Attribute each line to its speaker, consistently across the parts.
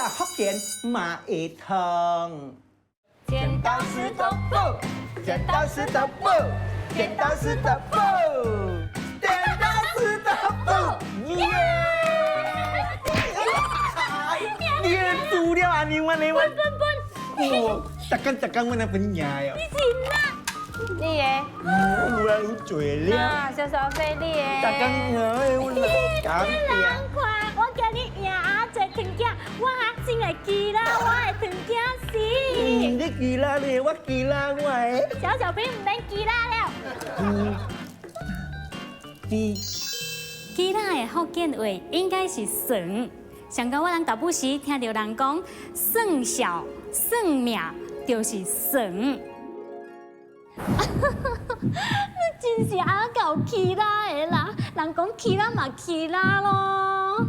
Speaker 1: 福建嘛会通。
Speaker 2: 剪刀石头布，
Speaker 1: 剪刀石头布，剪刀石头布，剪刀石头布，耶！你输了啊！你我。我逐工我那分赢哟。
Speaker 2: 你赢啦！你诶？
Speaker 1: 有人有罪了。
Speaker 2: 啊，小小飞你诶？
Speaker 1: 逐工我讲
Speaker 2: 人看，我今日赢啊，做糖仔，我真会记啦，我的糖仔是。
Speaker 1: 你记啦你，我记啦我的。
Speaker 2: 小小兵唔免记啦了。
Speaker 3: 其他的福建话应该是算。上到我人读补时听到人讲算小算命，就是算。你真是阿狗气啦的啦！人讲气啦嘛气啦咯。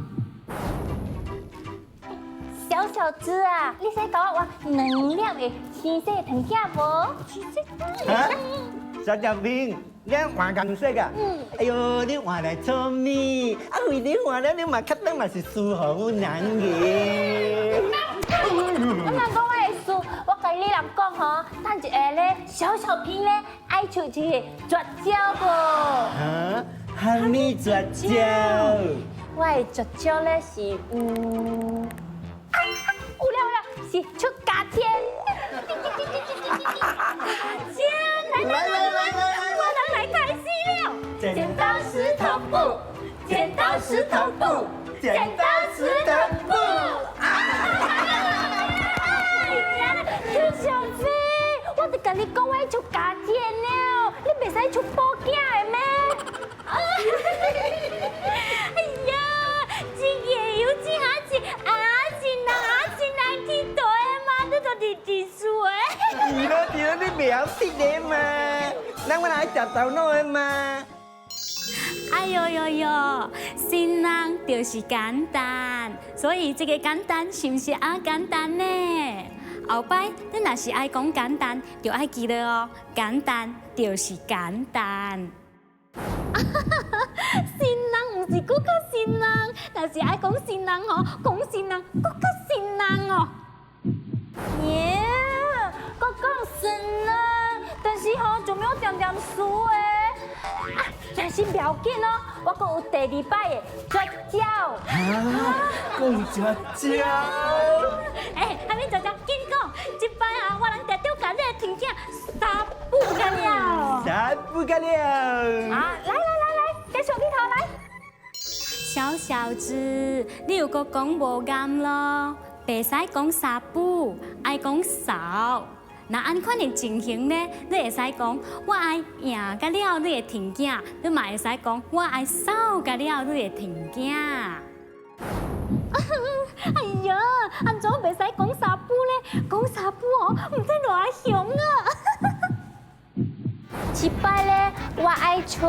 Speaker 2: 小子啊，你使教我2粒的青色糖仔无？
Speaker 1: 啊，小小兵，你换颜色啊？哎呦，你换来做咩？啊，为你换了，你嘛较当嘛是输好难嘅。
Speaker 2: 我哪讲我会输？我甲你人讲吼，等一下咧，小兵咧爱出一个绝招无？
Speaker 1: 啊，哈密绝招。
Speaker 2: 我的绝招咧是有了，是出家天。我人来开始了。剪刀石头布，剪刀石头布，剪刀石头布。小小飞，我就甲你讲，我要出家天了，你袂使出宝镜的咩？哎呀，这个有钱还是真人去对嘛？你都直直输的。
Speaker 1: 对了，你袂晓识的嘛？咱我来食头脑的嘛。
Speaker 3: 哎呦呦呦，新人就是简单，所以这个简单是不是啊简单呢？后摆你若是爱讲简单，就爱记得哦，简单就是简单。新人唔是搁较新人，若是爱讲新人吼，讲新人搁较新人哦。
Speaker 2: 耶，我讲顺啊，但是吼就没有点点输诶。啊，但是不要紧哦，我还有第2摆的绝招。
Speaker 1: 啊，讲绝招。
Speaker 2: 哎，还没绝招，紧讲，这摆啊，我人定丢甲你的糖仔3不干了。
Speaker 1: 啥不干了？
Speaker 2: 啊，来，继续你头来。
Speaker 3: 小小子，你又搁讲无啱咯，袂使讲沙布，爱讲扫。那按款的情形呢，你会使讲我爱赢甲了你的糖仔，你嘛会使讲我爱扫甲了你的糖仔。
Speaker 2: 哎呀，安怎袂使讲沙布咧？讲沙布哦，唔知偌凶啊！这摆咧，我爱出